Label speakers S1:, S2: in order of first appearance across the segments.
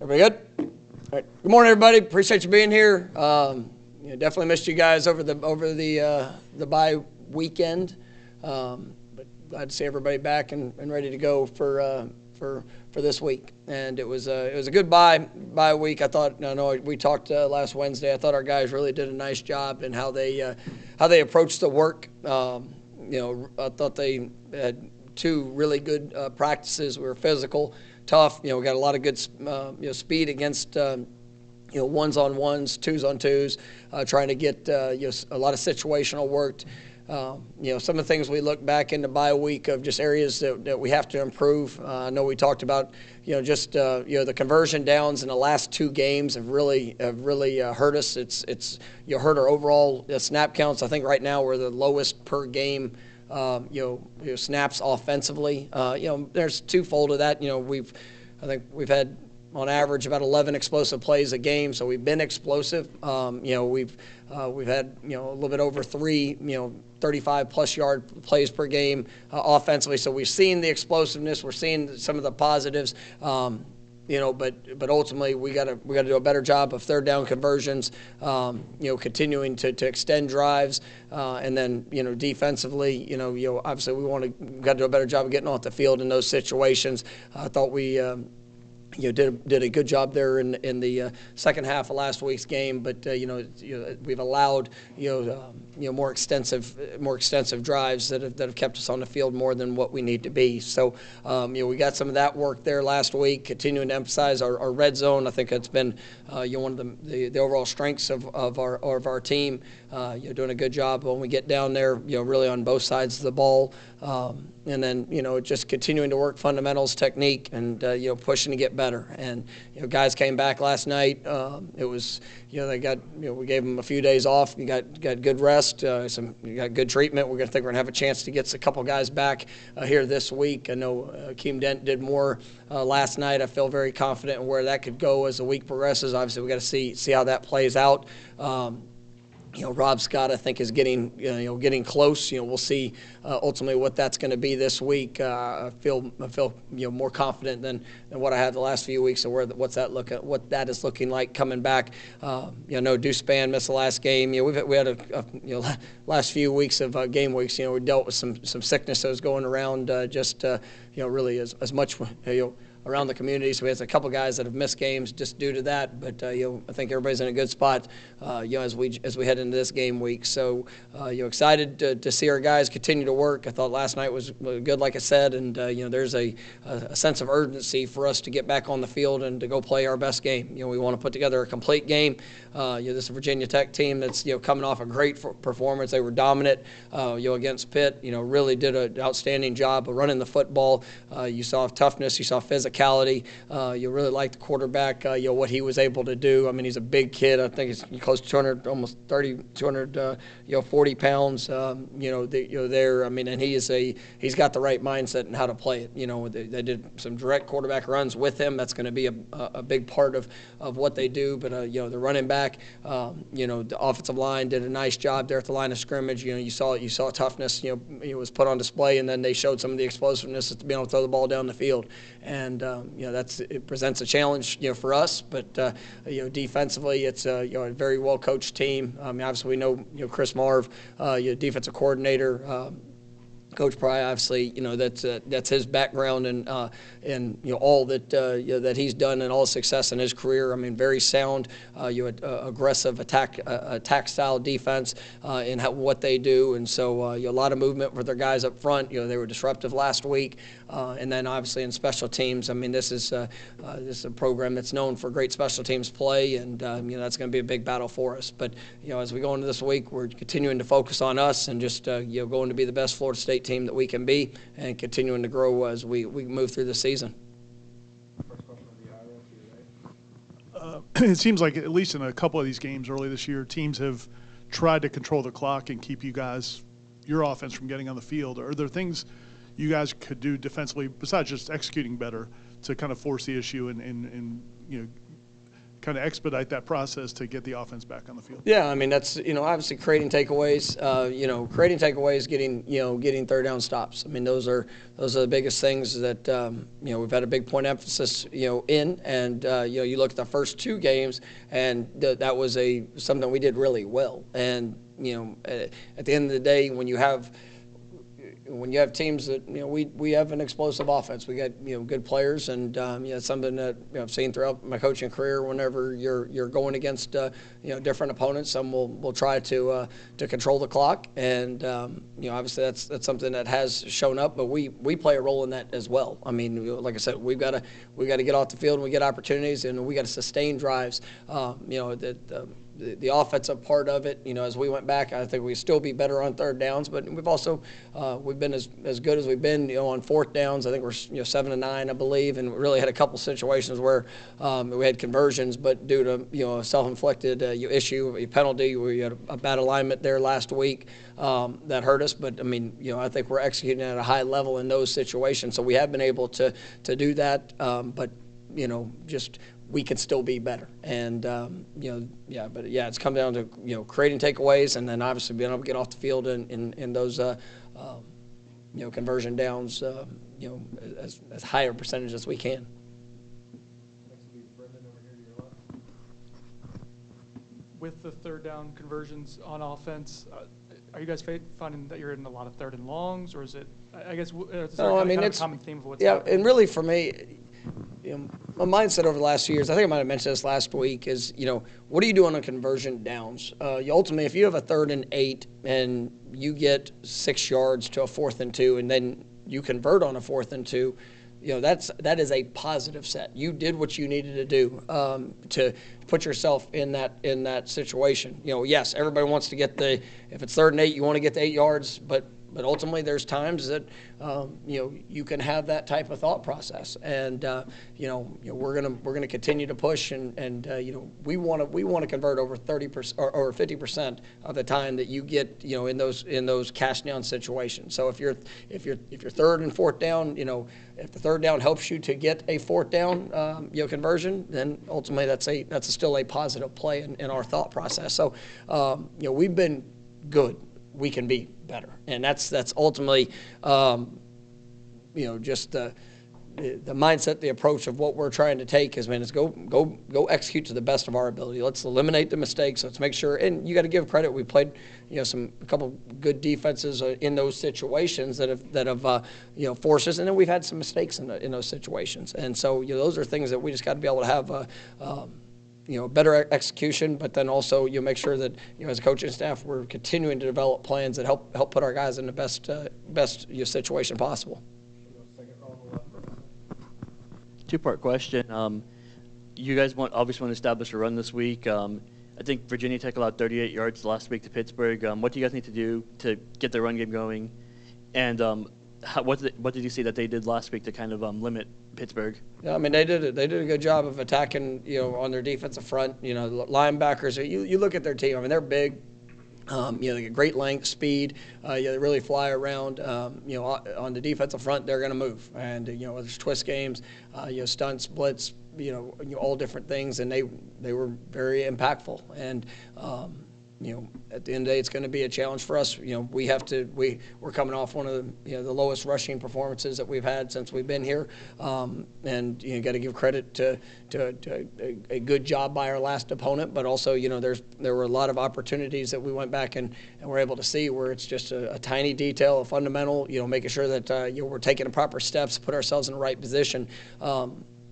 S1: Everybody good? All right. Good morning, everybody. Appreciate you being here. Definitely missed you guys over the bye weekend, but glad to see everybody back and ready to go for this week. And it was a good bye week. I know we talked last Wednesday. I thought our guys really did a nice job in how they approached the work. I thought they had two really good practices. We were physical, tough. We got a lot of good speed against ones on ones, twos on twos, trying to get a lot of situational work. Some of the things we look back in the bye week of just areas that we have to improve. I know we talked about the conversion downs in the last two games have really hurt us. It's hurt our overall snap counts. I think right now we're the lowest per game snaps offensively. There's twofold of that. I think we've had on average about 11 explosive plays a game, so we've been explosive. We've had a little bit over three 35-plus yard plays per game offensively. So we've seen the explosiveness. We're seeing some of the positives. But ultimately we got to do a better job of third down conversions. Continuing to extend drives, and then defensively, obviously we got to do a better job of getting off the field in those situations. I thought we did a good job there in the second half of last week's game, but we've allowed more extensive drives that have kept us on the field more than what we need to be. So we got some of that work there last week, continuing to emphasize our red zone. I think that's been one of the overall strengths of our team. Doing a good job when we get down there, really on both sides of the ball. And then, just continuing to work fundamentals, technique, and, pushing to get better. And, guys came back last night. It was, we gave them a few days off. You got good rest, you got good treatment. We're going to have a chance to get a couple guys back here this week. I know Keem Dent did more last night. I feel very confident in where that could go as the week progresses. Obviously, we got to see how that plays out. Rob Scott, I think, is getting close. We'll see ultimately what that's going to be this week. I feel more confident than what I had the last few weeks of what that is looking like coming back. Deuce Spann missed the last game. We had a last few weeks of game weeks. We dealt with some sickness that was going around. Really as much around the community. So we have a couple guys that have missed games just due to that. But I think everybody's in a good spot as we head into this game week. So excited to see our guys continue to work. I thought last night was good, like I said, and there's a sense of urgency for us to get back on the field and to go play our best game. We want to put together a complete game. This is a Virginia Tech team that's coming off a great performance. They were dominant against Pitt. Really did an outstanding job of running the football. You saw toughness. You saw physicality. You really like the quarterback, what he was able to do. I mean, he's a big kid. I think he's close to 200, almost 40 pounds. There. I mean, and he's got the right mindset and how to play it. They did some direct quarterback runs with him. That's going to be a big part of what they do. But the running back, the offensive line did a nice job there at the line of scrimmage. You saw toughness. It was put on display, and then they showed some of the explosiveness to be able to throw the ball down the field. And it presents a challenge for us, but defensively it's a very well coached team. I mean, obviously we know Chris Marv, defensive coordinator. Coach Pry, obviously, that's his background and all that he's done and all the success in his career. I mean, very sound, aggressive attack style defense in what they do, and so a lot of movement for their guys up front. They were disruptive last week, and then obviously in special teams. I mean, this is a program that's known for great special teams play, and that's going to be a big battle for us. But as we go into this week, we're continuing to focus on us and just going to be the best Florida State team that we can be and continuing to grow as we move through the season.
S2: It seems like at least in a couple of these games early this year, teams have tried to control the clock and keep your offense from getting on the field. Are there things you guys could do defensively besides just executing better to kind of force the issue and kind of expedite that process to get the offense back on the field?
S1: Yeah, I mean, that's, obviously creating takeaways, getting third down stops. I mean, those are the biggest things that, we've had a big point emphasis, in. And, you look at the first two games, and that was something we did really well. And, at the end of the day, when you have teams that, we have an explosive offense. We got, good players, and, it's something that, I've seen throughout my coaching career. Whenever you're going against, different opponents, some will try to control the clock. And, obviously that's something that has shown up, but we play a role in that as well. I mean, like I said, we've got to get off the field when we get opportunities, and we got to sustain drives. The offensive part of it, as we went back, I think we still be better on third downs, but we've also we've been as good as we've been, on fourth downs. I think we're 7-9, I believe, and we really had a couple situations where we had conversions, but due to a self-inflicted issue, a penalty, where you had a bad alignment there last week that hurt us. But I mean, I think we're executing at a high level in those situations, so we have been able to do that. But just we can still be better. And, it's come down to, creating takeaways, and then obviously being able to get off the field in those, conversion downs, as high a percentage as we can.
S3: Next will be Brendan over here to your left.
S4: With the third down conversions on offense, are you guys finding that you're in a lot of third and longs, or is it, I guess, is there a common theme of what's happening?
S1: And really for me, my mindset over the last few years, I think I might have mentioned this last week, is, what are you doing on conversion downs? Ultimately, if you have a 3rd and 8 and you get 6 yards to a 4th and 2, and then you convert on a 4th and 2, that is a positive set. You did what you needed to do to put yourself in that situation. Yes, everybody wants to get if it's 3rd and 8, you want to get the 8 yards, but ultimately, there's times that you can have that type of thought process, and we're gonna continue to push, and we want to convert over 30% or 50% of the time that you get in those cash down situations. So if you're 3rd and 4th down, if the 3rd down helps you to get a 4th down conversion, then ultimately that's still a positive play in our thought process. So we've been good. We can be better, and that's ultimately just the mindset, the approach of what we're trying to take is, is go execute to the best of our ability. Let's eliminate the mistakes. Let's make sure, and you got to give credit. We played a couple good defenses in those situations that have forced us, and then we've had some mistakes in those situations, and so those are things that we just got to be able to have better execution, but then also make sure that as a coaching staff we're continuing to develop plans that help put our guys in the best situation possible.
S5: Two-part question. You guys obviously want to establish a run this week. I think Virginia Tech allowed 38 yards last week to Pittsburgh. What do you guys need to do to get the run game going? And what did you see that they did last week to kind of limit Pittsburgh?
S1: Yeah, they did a good job of attacking, on their defensive front. Linebackers. You look at their team. They're big. They get great length, speed. They really fly around. On the defensive front, they're going to move. And there's twist games, stunts, blitz, all different things, and they were very impactful. And at the end of the day, it's going to be a challenge for us. We're coming off one of the lowest rushing performances that we've had since we've been here, and got to give credit to a good job by our last opponent. But also, there were a lot of opportunities that we went back and were able to see where it's just a tiny detail, a fundamental, making sure that we're taking the proper steps to put ourselves in the right position.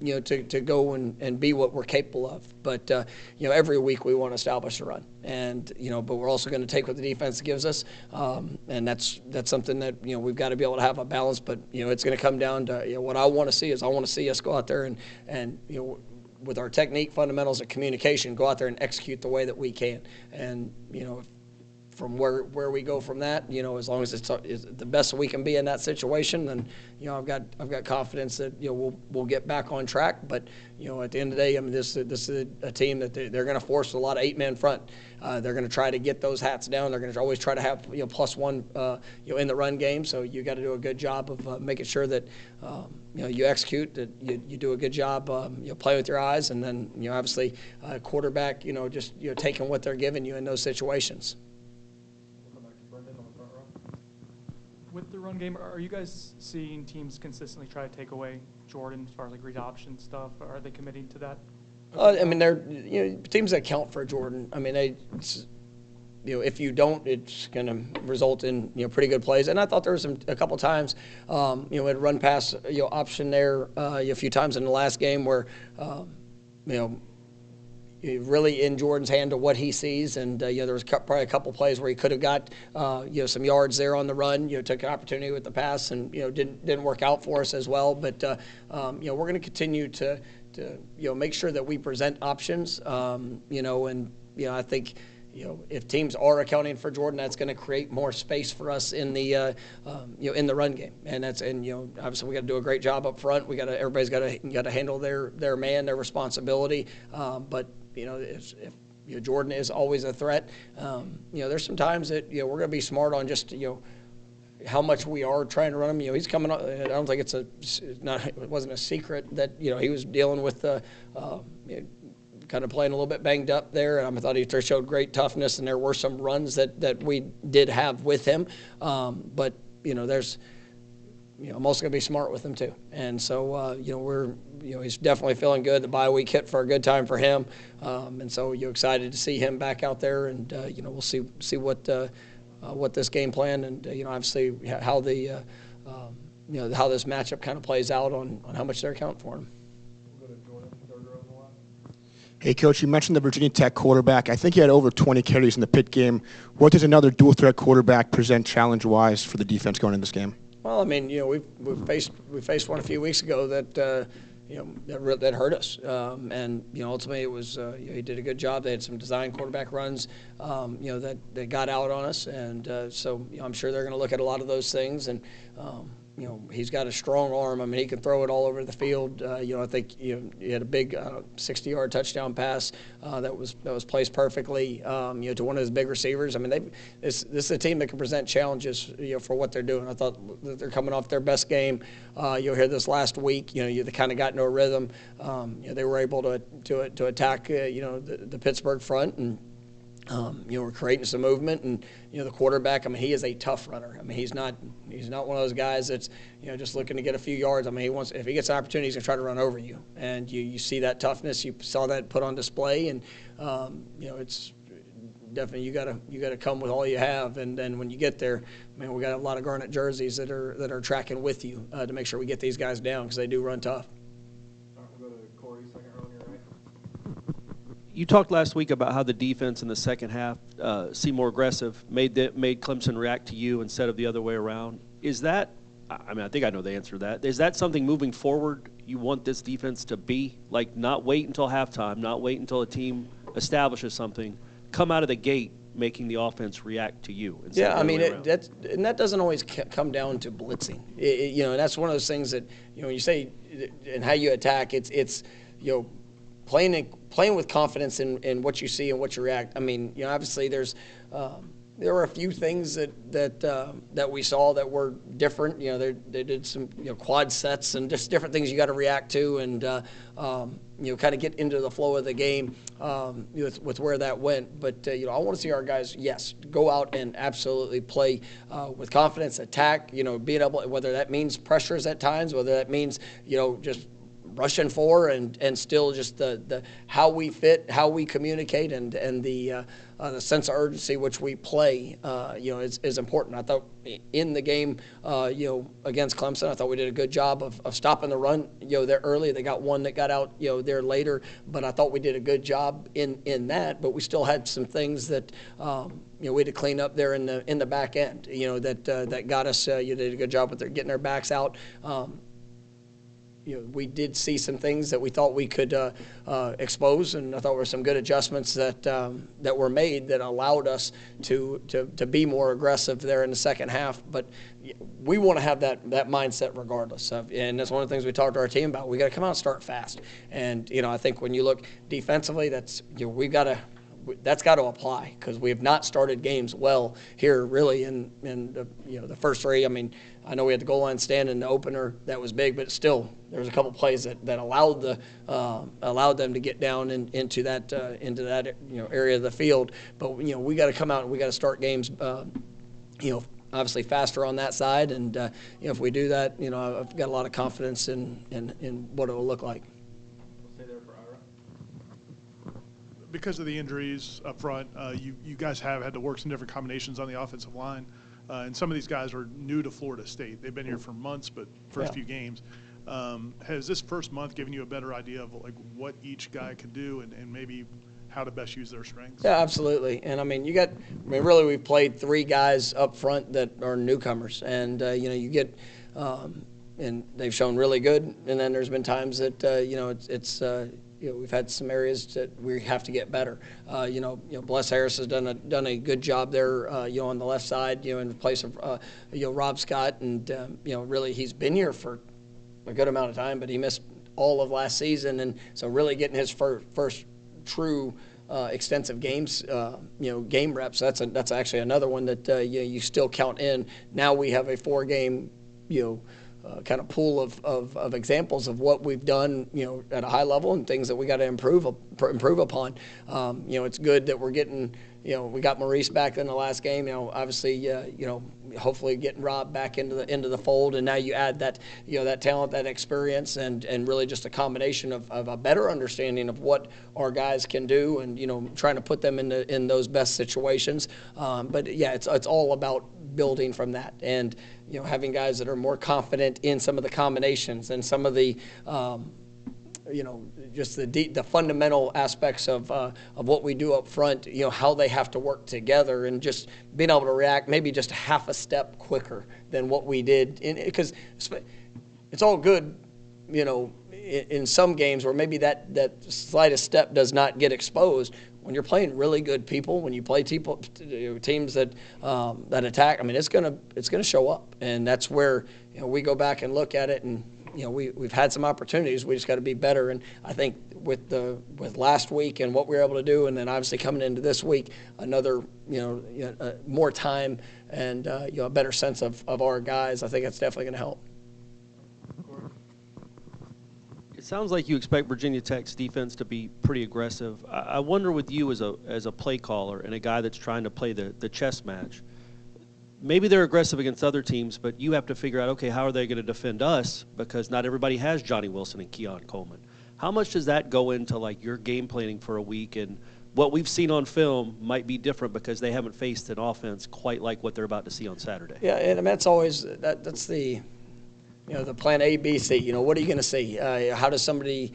S1: To go and be what we're capable of. But, every week we want to establish a run. And, but we're also going to take what the defense gives us. And that's something that, we've got to be able to have a balance. But, it's going to come down to, what I want to see is I want to see us go out there and with our technique, fundamentals, and communication, go out there and execute the way that we can. And, from where we go from that, as long as it's the best we can be in that situation, then I've got confidence that we'll get back on track. But at the end of the day, I mean this is a team that they're going to force a lot of 8-man front. They're going to try to get those hats down. They're going to always try to have +1 in the run game. So you got to do a good job of making sure that you execute, that you do a good job, play with your eyes, and then obviously quarterback just taking what they're giving you in those situations.
S3: We'll come back to Brendan on the front row.
S4: With the run game, are you guys seeing teams consistently try to take away Jordan as far as like read option stuff? Are they committing to that?
S1: I mean, they're teams that count for Jordan. I mean, if you don't, it's going to result in pretty good plays. And I thought there was a couple times, we had run pass option there a few times in the last game where really in Jordan's hand to what he sees, and there was probably a couple plays where he could have got some yards there on the run. Took an opportunity with the pass, and didn't work out for us as well. But we're going to continue to make sure that we present options. And I think if teams are accounting for Jordan, that's going to create more space for us in the in the run game. And obviously we got to do a great job up front. Everybody's got to handle their man, their responsibility. But if Jordan is always a threat, there's some times that we're going to be smart on just how much we are trying to run him. He's coming up. I don't think it wasn't a secret that he was dealing with kind of playing a little bit banged up there. I thought he showed great toughness, and there were some runs that we did have with him. But there's I'm also going to be smart with him too. And so he's definitely feeling good. The bye week hit for a good time for him, and so you're excited to see him back out there. And we'll see what this game plan and obviously how the how this matchup kind of plays out on how much they're accounting for him.
S3: We'll go to Jordan, third row on the line.
S6: Hey, Coach, you mentioned the Virginia Tech quarterback. I think he had over 20 carries in the Pitt game. What does another dual-threat quarterback present challenge-wise for the defense going in this game?
S1: Well, I mean, we faced one a few weeks ago that that hurt us, and ultimately it was he did a good job. They had some design quarterback runs, that got out on us, and so I'm sure they're going to look at a lot of those things. And he's got a strong arm. I mean, he can throw it all over the field. I think he had a big 60-yard touchdown pass that was placed perfectly to one of his big receivers. I mean, this is a team that can present challenges for what they're doing. I thought that they're coming off their best game. You'll hear this last week. They kind of got into a rhythm. They were able to attack the Pittsburgh front, and we're creating some movement. And the quarterback, I mean, he is a tough runner. I mean, he's not one of those guys that's just looking to get a few yards. I mean, if he gets an opportunity, he's gonna try to run over you. And you see that toughness. You saw that put on display. And it's definitely you gotta come with all you have. And then when you get there, man, we got a lot of garnet jerseys that are tracking with you to make sure we get these guys down, because they do run tough.
S3: All right, we'll go to Corey, second row on your right.
S7: You talked last week about how the defense in the second half seemed more aggressive, made Clemson react to you instead of the other way around. Is that, I mean, I think I know the answer to that. Is that something moving forward you want this defense to be? Like, not wait until halftime, not wait until a team establishes something, come out of the gate making the offense react to you.
S1: Yeah, I mean, that doesn't always come down to blitzing. That's one of those things that, when you say and how you attack, it's playing with confidence in what you see and what you react. I mean, obviously there were a few things that we saw that were different. They did some quad sets and just different things you got to react to, and kind of get into the flow of the game with where that went. But I want to see our guys, yes, go out and absolutely play with confidence, attack. Being able, whether that means pressures at times, whether that means just rushing for and still just the how we fit, how we communicate, and the sense of urgency which we play, is important. I thought in the game, against Clemson, I thought we did a good job of stopping the run, there early. They got one that got out, there later, but I thought we did a good job in that. But we still had some things that, we had to clean up there in the back end, that got us. You did a good job with getting their backs out. we did see some things that we thought we could expose, and I thought were some good adjustments that were made that allowed us to be more aggressive there in the second half. But we want to have that mindset regardless of, and that's one of the things we talked to our team about. We got to come out and start fast, and I think when you look defensively, that's that's got to apply, because we have not started games well here really in the first three. I mean, I know we had the goal line stand in the opener, that was big, but still there was a couple plays that allowed them to get down into that area of the field. But we got to come out and we got to start games obviously faster on that side, and if we do that, I've got a lot of confidence in what it will look like.
S2: Because of the injuries up front, you guys have had to work some different combinations on the offensive line. And some of these guys are new to Florida State. They've been here for months, but first few games. Has this first month given you a better idea of what each guy can do and maybe how to best use their strengths?
S1: Yeah, absolutely. And really we've played three guys up front that are newcomers, and you get and they've shown really good. And then there's been times that we've had some areas that we have to get better. Bless Harris has done a good job there, on the left side, in place of Rob Scott, and really he's been here for a good amount of time, but he missed all of last season, and so really getting his first true extensive games, game reps. That's actually another one that you still count in. Now we have a 4-game, kind of pool of examples of what we've done, at a high level, and things that we got to improve upon. It's good that we're getting, we got Maurice back in the last game. Obviously, hopefully getting Rob back into the fold, and now you add that, that talent, that experience, and really just a combination of a better understanding of what our guys can do, and trying to put them in those best situations. But yeah, it's all about building from that, and having guys that are more confident in some of the combinations and some of the just the fundamental aspects of what we do up front, how they have to work together, and just being able to react maybe just half a step quicker than what we did, because it's all good, in some games where maybe that slightest step does not get exposed. When you're playing really good people, when you play teams that attack, I mean, it's gonna show up, and that's where we go back and look at it, and we've had some opportunities. We just got to be better, and I think with last week and what we were able to do, and then obviously coming into this week, another more time and a better sense of our guys, I think that's definitely going to help.
S7: It sounds like you expect Virginia Tech's defense to be pretty aggressive. I wonder, with you as a play caller and a guy that's trying to play the chess match, maybe they're aggressive against other teams, but you have to figure out, okay, how are they going to defend us, because not everybody has Johnny Wilson and Keon Coleman. How much does that go into your game planning for a week, and what we've seen on film might be different because they haven't faced an offense quite like what they're about to see on Saturday?
S1: Yeah, and that's always that's the the plan A, B, C. What are you going to see? How does somebody,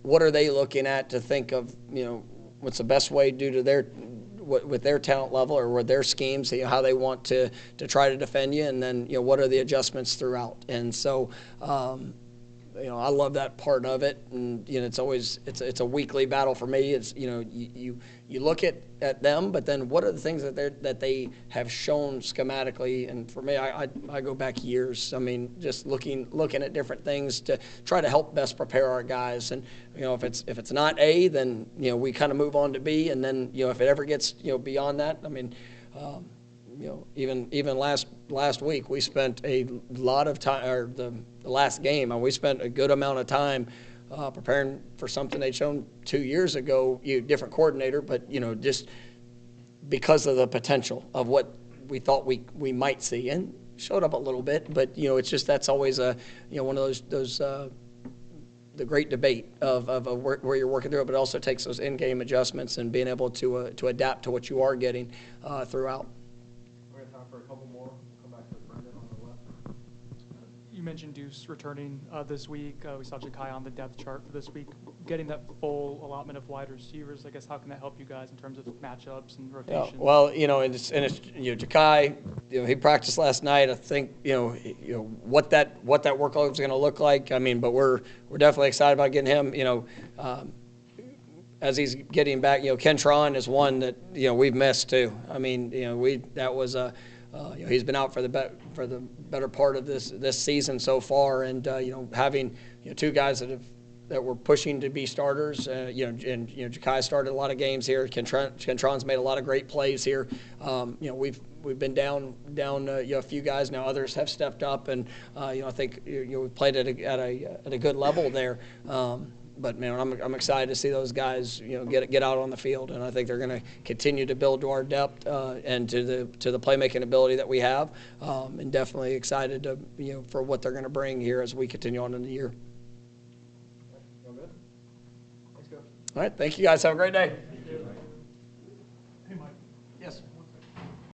S1: what are they looking at to think of, what's the best way due to with their talent level or with their schemes, how they want to try to defend you, and then, what are the adjustments throughout. And so, I love that part of it, and it's always it's a weekly battle for me. It's you look at them, but then what are the things that they have shown schematically? And for me, I go back years. I mean, just looking at different things to try to help best prepare our guys. And if it's not A, then we kind of move on to B, and then if it ever gets beyond that, I mean. Even last week, we spent a lot of time, or the last game, and we spent a good amount of time preparing for something they'd shown 2 years ago, different coordinator, but, just because of the potential of what we thought we might see, and showed up a little bit, but, it's just, that's always one of those the great debate of where you're working through it, but it also takes those in-game adjustments and being able to adapt to what you are getting throughout.
S3: For a couple more. We'll come back to Brendan on the left.
S4: You you mentioned Deuce returning this week. We saw Ja'Kai on the depth chart for this week. Getting that full allotment of wide receivers, I guess, how can that help you guys in terms of matchups and rotations?
S1: Yeah, well, and it's Ja'Kai, he practiced last night. I think what that workload is going to look like. I mean, but we're definitely excited about getting him. As he's getting back, Kentron is one that we've missed too. I mean, that was he's been out for the better part of this season so far, and having two guys that were pushing to be starters, and Ja'Kai started a lot of games here. Kentron's made a lot of great plays here. We've been down a few guys now. Others have stepped up, and I think we played at a good level there. But man, I'm excited to see those guys, get out on the field, and I think they're going to continue to build to our depth and to the playmaking ability that we have, and definitely excited to for what they're going to bring here as we continue on in the year.
S3: All good? Thanks, Coach.
S1: All right, thank you guys. Have a great day.